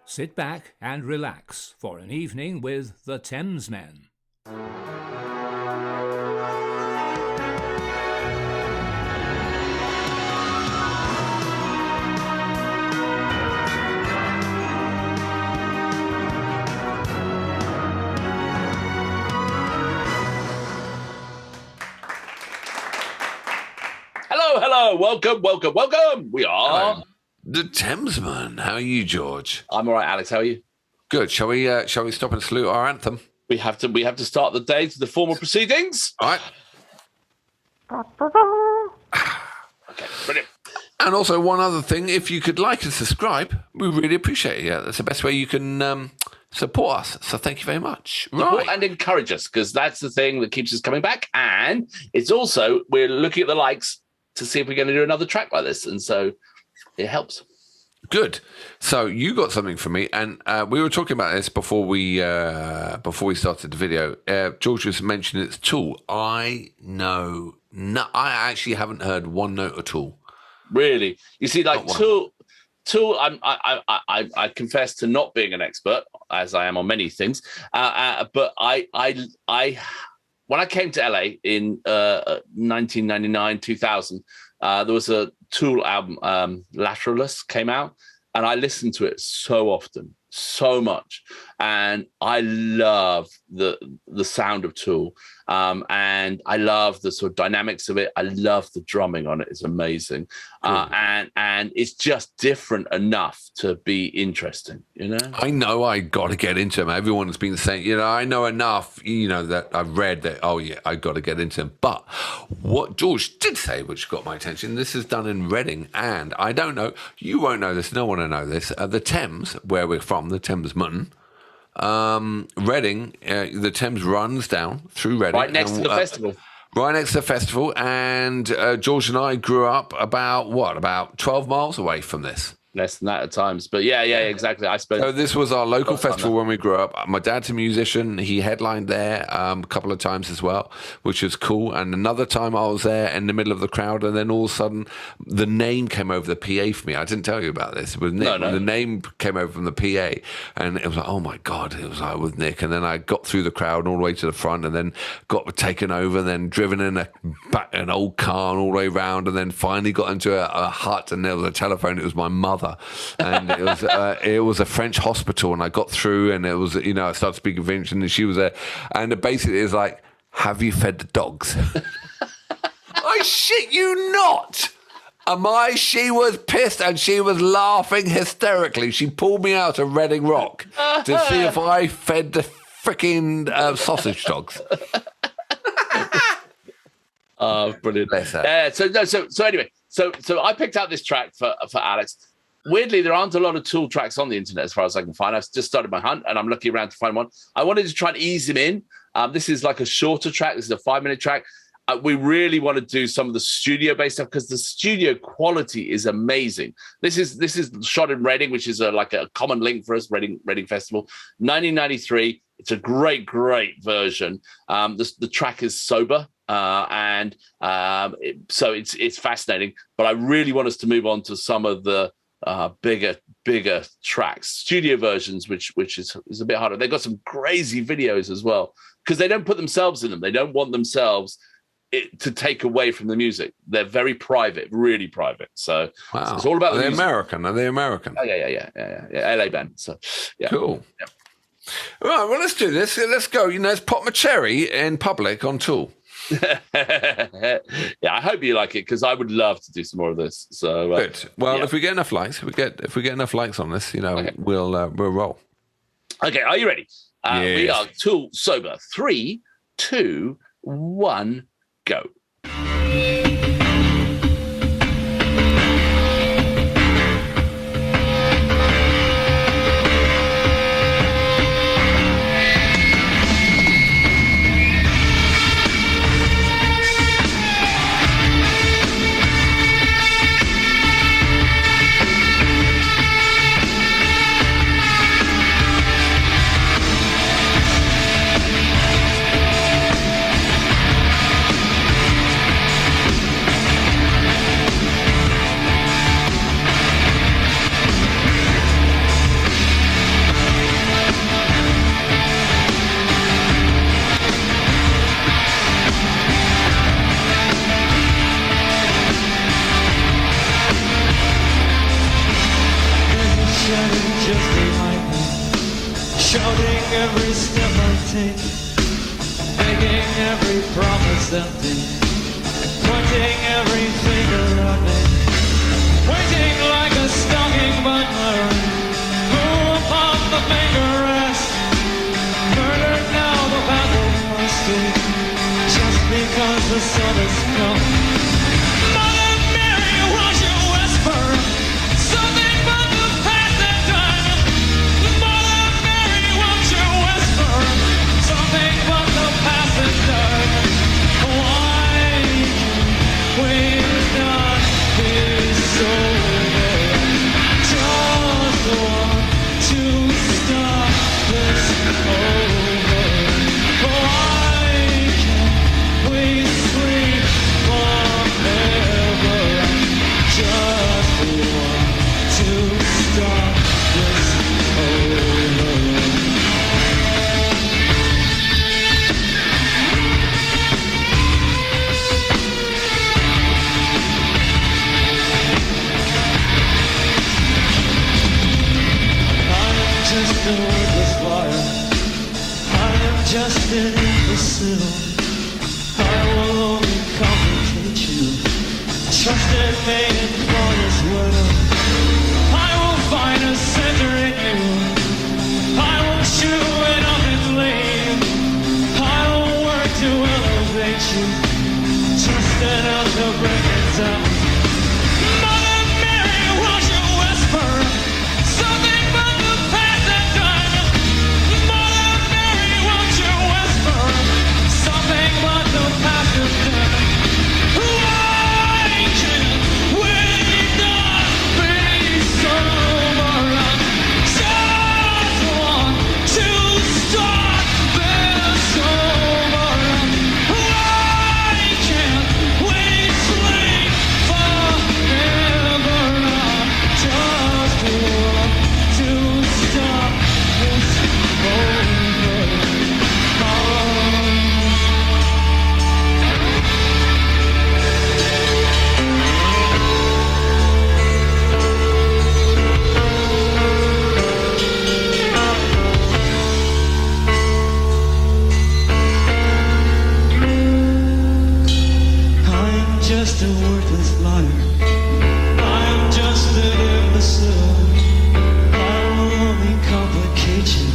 Sit back and relax for an evening with the Thamesmen. Hello, welcome. We are... Hello. The Thamesmen. How are you, George? I'm all right, Alex. How are you? Good. Shall we stop and salute our anthem? We have to start the day to the formal proceedings. All right. Okay, brilliant. And also one other thing, if you could like and subscribe, we really appreciate it. Yeah, that's the best way you can support us. So thank you very much. Support and encourage us, because that's the thing that keeps us coming back. And it's also, we're looking at the likes to see if we're going to do another track like this. And so it helps. Good. So you got something for me, and we were talking about this before we started the video. George was mentioning it's Tool. I actually haven't heard one note at all. Really? You see, like Tool. I confess to not being an expert, as I am on many things. But I when I came to LA in 1999, 2000, there was a Tool album, Lateralus, came out, and I listened to it so often, so much, and I love the sound of Tool, and I love the sort of dynamics of it. I love the drumming on it; it's amazing, and it's just different enough to be interesting. You know, I know I got to get into them. Everyone's been saying, I know enough. That I've read that. Oh yeah, I got to get into them. But what George did say, which got my attention, this is done in Reading, and I don't know. You won't know this. No one will know this. The Thames, where we're from, the Thamesmen. Reading, the Thames runs down through Reading. Right next to the festival. Right next to the festival. And George and I grew up about 12 miles away from this. Less than that at times. But yeah, exactly. I suppose. So this was our local festival when we grew up. My dad's a musician. He headlined there a couple of times as well, which was cool. And another time I was there in the middle of the crowd, and then all of a sudden the name came over the PA for me. I didn't tell you about this. It was Nick. No. The name came over from the PA, and it was like, oh my God, it was like with Nick. And then I got through the crowd all the way to the front, and then got taken over, and then driven in an old car and all the way around, and then finally got into a hut, and there was a telephone. It was my mother. And it was a French hospital, and I got through, and it was, I started speaking French, and she was there, and basically it's like, have you fed the dogs? I shit you not. She was pissed, and she was laughing hysterically. She pulled me out of Reading Rock to see if I fed the freaking sausage dogs. Oh, brilliant. So anyway, so I picked out this track for Alex. Weirdly, there aren't a lot of Tool tracks on the internet as far as I can find. I've just started my hunt, and I'm looking around to find one. I wanted to try and ease him in. This is like a shorter track. This is a 5-minute track. We really want to do some of the studio-based stuff because the studio quality is amazing. This is shot in Reading, which is like a common link for us, Reading Festival, 1993. It's a great version. The track is sober. So it's fascinating. But I really want us to move on to some of the bigger tracks, studio versions, which is a bit harder. They've got some crazy videos as well because they don't put themselves in them. They don't want themselves to take away from the music. They're very private, really private. So it's all about the music. Are they American? Oh yeah. LA band. So yeah. Cool. Yeah. Right, well, let's do this. Let's go. Let's pop my cherry in public on Tool. Yeah, I hope you like it because I would love to do some more of this. So good. Well, if we get enough likes, if we get enough likes on this, okay. we'll roll. Okay, are you ready? Yes. We are Tool sober. 3, 2, 1, go. is empty, pointing every finger at me, waiting like a stalking butler, who upon the finger rest, murdered now the battle must be, just because the sun has come. Mother Mary, won't you whisper something but the past and done? Mother Mary, won't you whisper something but the past and done? Why can we not be sober? Just want to start this over. Why can't we sleep forever? Just want to start this over. Just a worthless liar. I am just an imbecile. I will only complicate you. Trust in me and fall as well. I will find a center in you. I will chew it up and leave. I will work to elevate you, just enough to bring it down. Mother Mary, won't you whisper something but the past and done? Mother Mary, won't you whisper something but the past and done? Why can't we not be sober? Just want to start this over. Why can't we sleep forever? Just want to start this over. I'm just a worthless liar. I'm just an imbecile. I will only complicate you.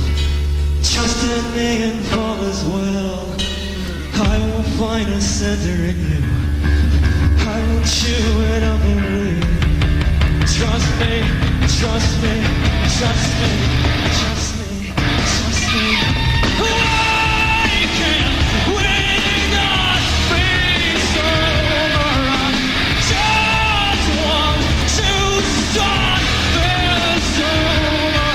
Trust in me and fall as well. I will find a center in you. I will chew it up and leave. Trust me, trust me, trust me, trust me, trust me. Why can't we not be sober? Just want to start this over.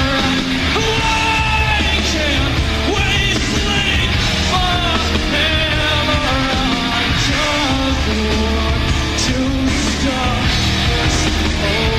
Why can't we sleep forever? Just want to start this over.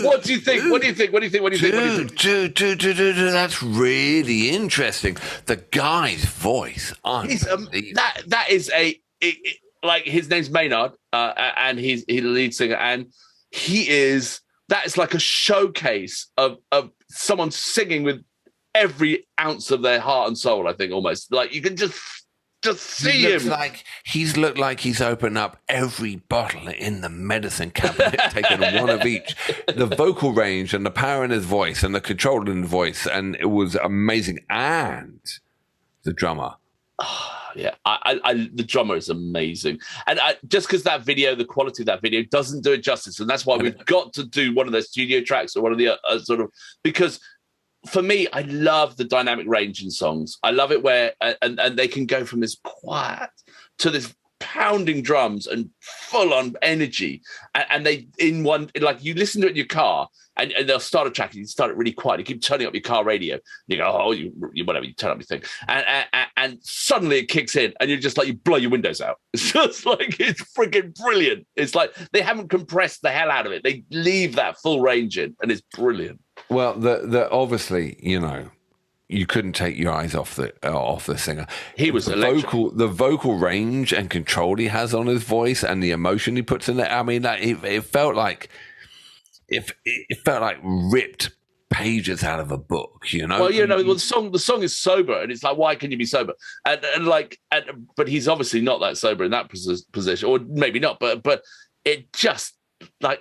What do you think? What do you think? What do you think? What do you think? What do you think? Dude, that's really interesting. The guy's voice, He's that is like his name's Maynard, and he's the lead singer, and he is that is like a showcase of someone singing with every ounce of their heart and soul. I think almost like you can just see him. He's looked like he's opened up every bottle in the medicine cabinet, taken one of each. The vocal range and the power in his voice and the control in the voice, and it was amazing. And the drummer. Yeah, the drummer is amazing, and just because that video, the quality of that video doesn't do it justice, and that's why we've got to do one of the studio tracks or one of the sort of, because for me, I love the dynamic range in songs. I love it where and they can go from this quiet to this pounding drums and full on energy. And they in one, like you listen to it in your car and they'll start a track and you start it really quiet. You keep turning up your car radio. You go, oh, you whatever, you turn up your thing. And suddenly it kicks in and you're just like, you blow your windows out. It's just like, it's freaking brilliant. It's like they haven't compressed the hell out of it. They leave that full range in and it's brilliant. Well, the obviously, you know, you couldn't take your eyes off the singer. He was the vocal range and control he has on his voice and the emotion he puts in there. I mean, it felt like ripped pages out of a book, you know. Well, you know, the song is sober, and it's like, why can you be sober? But he's obviously not that sober in that position, or maybe not. But it just like.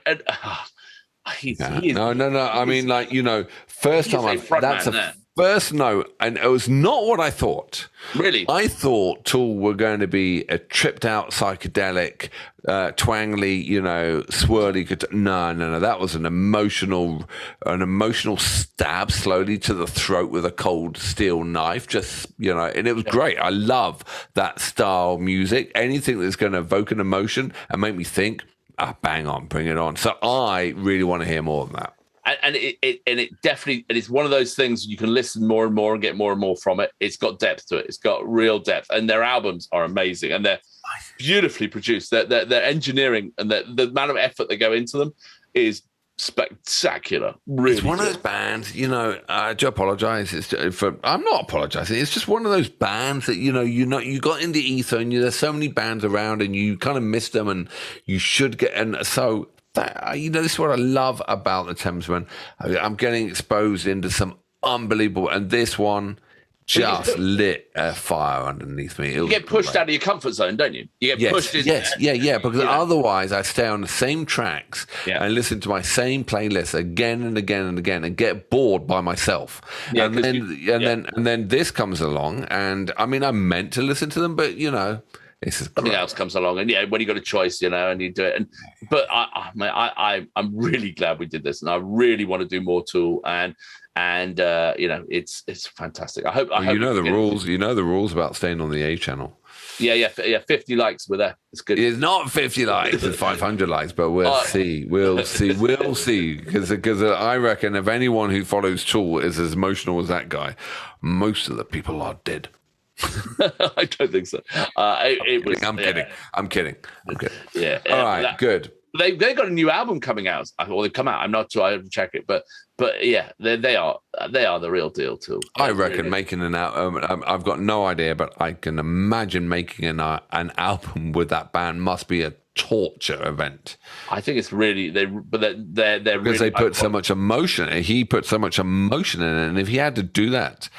No. I mean, like, you know, first note, and it was not what I thought. Really? I thought Tool were going to be a tripped out psychedelic, twangly, you know, swirly guitar. No. That was an emotional stab slowly to the throat with a cold steel knife. Just, you know, and it was great. I love that style music. Anything that's going to evoke an emotion and make me think, bang on, bring it on. So I really want to hear more than that. And it definitely, and it's one of those things you can listen more and more and get more and more from it. It's got depth to it. It's got real depth, and their albums are amazing and they're beautifully produced. Their engineering and the amount of effort they go into them is spectacular. Really, it's one of those bands. You know, I do apologize. I'm not apologizing. It's just one of those bands that you got in the ether, and there's so many bands around, and you kind of miss them, and you should get. And so, this is what I love about the Thamesmen. I'm getting exposed into some unbelievable, and this one just lit a fire underneath me. You get pushed out of your comfort zone, don't you? You get pushed in. Yeah. Because otherwise, I stay on the same tracks and listen to my same playlist again and again and again, and get bored by myself. Yeah, and then this comes along, and I mean, I meant to listen to them, but you know, something else comes along, and when you got a choice, you know, and you do it. But I'm really glad we did this, and I really want to do more Tool, and you know, it's fantastic. I hope you know the rules. You know the rules about staying on the A channel. Yeah. 50 likes were there. It's good. It's not 50 likes. It's 500 likes, but we'll see. We'll see. Because I reckon if anyone who follows Tool is as emotional as that guy, most of the people are dead. I don't think so. I'm kidding. Yeah. All right. Good. They got a new album coming out. Or they've come out. I'm not sure. I have to check it, but yeah, they are the real deal too. I reckon making an album. I've got no idea, but I can imagine making an album with that band must be a torture event. I think it's really they're because really, they put so much emotion. He put so much emotion in it, and if he had to do that,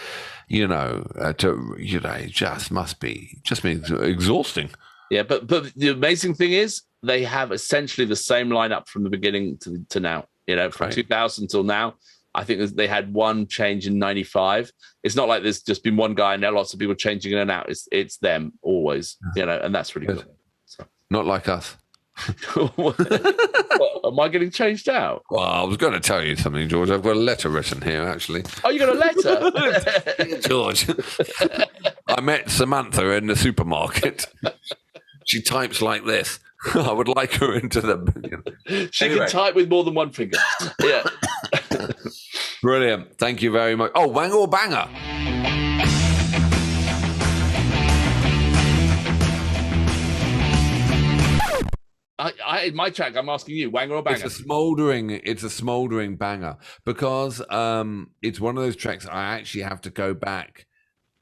it just must be exhausting. Yeah, but the amazing thing is they have essentially the same lineup from the beginning to now. You know, from 2000 till now. I think they had one change in 95. It's not like there's just been one guy and there are lots of people changing in and out. It's them always, you know, and that's really good. So. Not like us. Am I getting changed out? Well, I was going to tell you something, George. I've got a letter written here, actually. Oh, you got a letter? George. I met Samantha in the supermarket. She types like this. I would like her into the... She can type with more than one finger. Yeah. Brilliant. Thank you very much. Oh, Wang or Banger? In my track, I'm asking you, Wang or Banger? It's a smouldering banger because it's one of those tracks I actually have to go back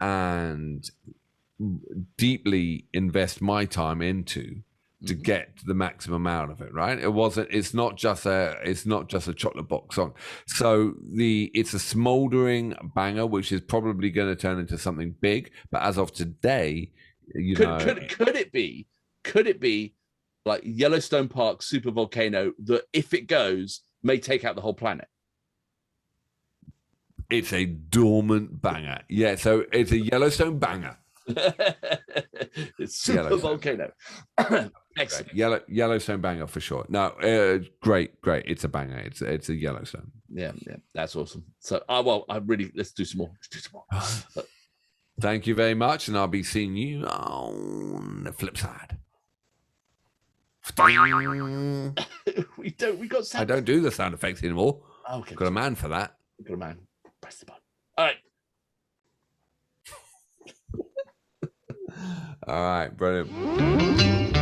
and deeply invest my time into to get the maximum out of it, right? It's not just a chocolate box song. So it's a smoldering banger, which is probably going to turn into something big. But as of today, could it be like Yellowstone Park super volcano that if it goes may take out the whole planet? It's a dormant banger. Yeah, so it's a Yellowstone banger. It's super volcano. Excellent. Yellowstone banger for sure. No, great. It's a banger. It's a Yellowstone. Yeah, that's awesome. So, let's do some more. Thank you very much, and I'll be seeing you on the flip side. We don't. We got. I don't do the sound effects anymore. Okay. Got a man for that. Got a man. Press the button. All right. All right, brilliant.